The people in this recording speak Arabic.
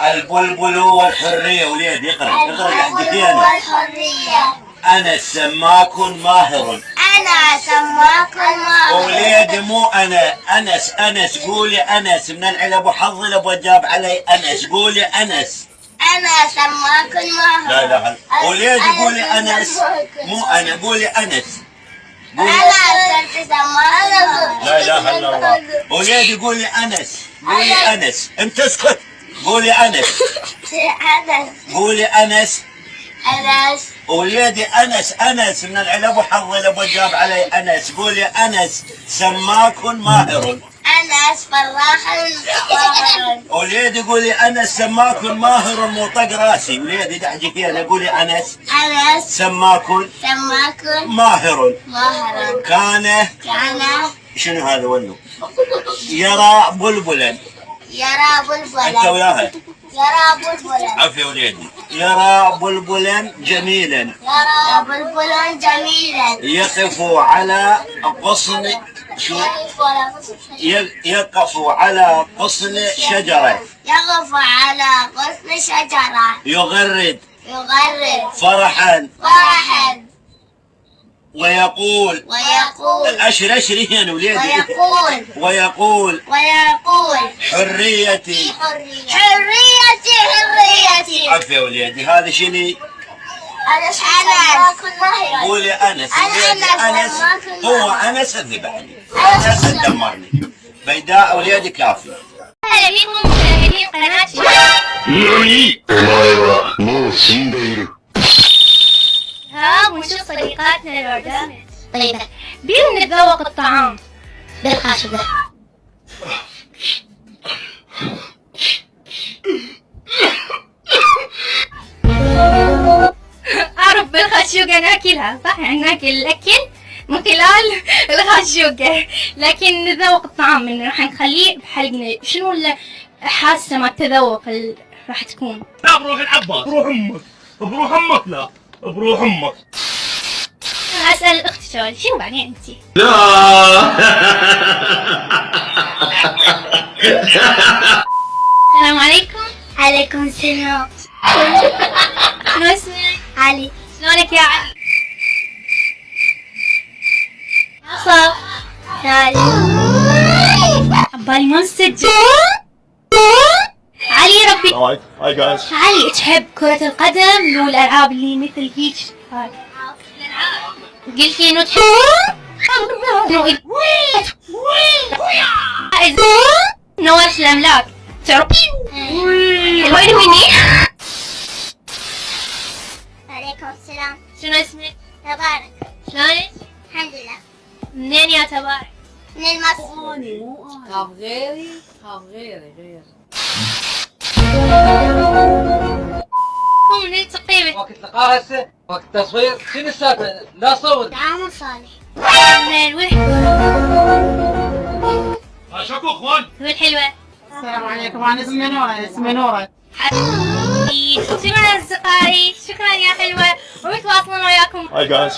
البلبل والحرية. وليد اقرأ البلبل والحرية. أنا سماك ماهر. أنا سماك ماهر. وليد مو أنا، أنس قولي أنس من العلب وحظ الأبو جاب علي أنس. قولي أنس. أنا سماك ماهر. لا لا وليد قولي أنس مو أنا، قولي أنس. أنا صرت سماك ماهر. لا إله إلا الله. وليد قولي أنس. قولي أنس. أنت اسكت. قولي أنس. قولي أنس. أنس. وليدي أنس من العلب وحظ الأبو جاب علي أنس. قولي أنس سماك ماهر. أنس فراح ماهر. وليدي قولي أنس سماك ماهر مو طق راسي. وليدي دحجي فيها. قولي أنس سماك ماهر. كان شنو هذا ولو؟ يرى بلبلا. أنت وياها. يرى بلبلا. عفوا وليدي. يرى بلبلا جميلا. يقف على غصن يقف على غصن شجرة. يغرد فرحا ويقول أشري يا وليدي. ويقول حريتي. عفوا وليدي. هذا شنو؟ أنس. قولي أنس. أنس هو أنس الذبحني. أنس دمرني. بيداء وليدي كافي. أهلا بكم مشاهدين قناة ها ونشوف صديقاتنا الوردة. طيب بينا نتذوق الطعام بالخشبة. أعرف بالخشوقة ناكلها صح، يعني ناكل الأكل من خلال الخشوقة، لكن نتذوق الطعام من راح نخليه بحلقنا. شنو الحاسة مع التذوق راح تكون؟ لا بروح العباس. بروح امك. بروح امك. لا بروح امك. أسأل الأخت سؤال. شنو بعدين أنتي؟ لا. السلام عليكم. عليكم السلام. شنو اسمك؟ علي. شلونك يا علي؟ صح يا علي. عبالي ما نسجل. علي ربي. هاي جايز. علي تحب كرة القدم والألعاب اللي مثل هيك؟ هاي قلتي انه تحب نورش الأملاك. تعرف وين مني؟ عليكم السلام. شنو اسمك؟ تبارك. شلونك؟ الحمد لله. منين يا تبارك؟ من مصر. خاف غيري. غير كم منين تقريبا؟ وقت لقاء هسه وقت تصوير. شنو السالفه؟ لا صور. تعامل صالح. منين وين؟ شكو اخوان. وين حلوة؟ السلام عليكم. أنا اسمي نورة. شكرا أصدقائي. شكرا يا حلوة. ويتواصلون وياكم. هاي جايز.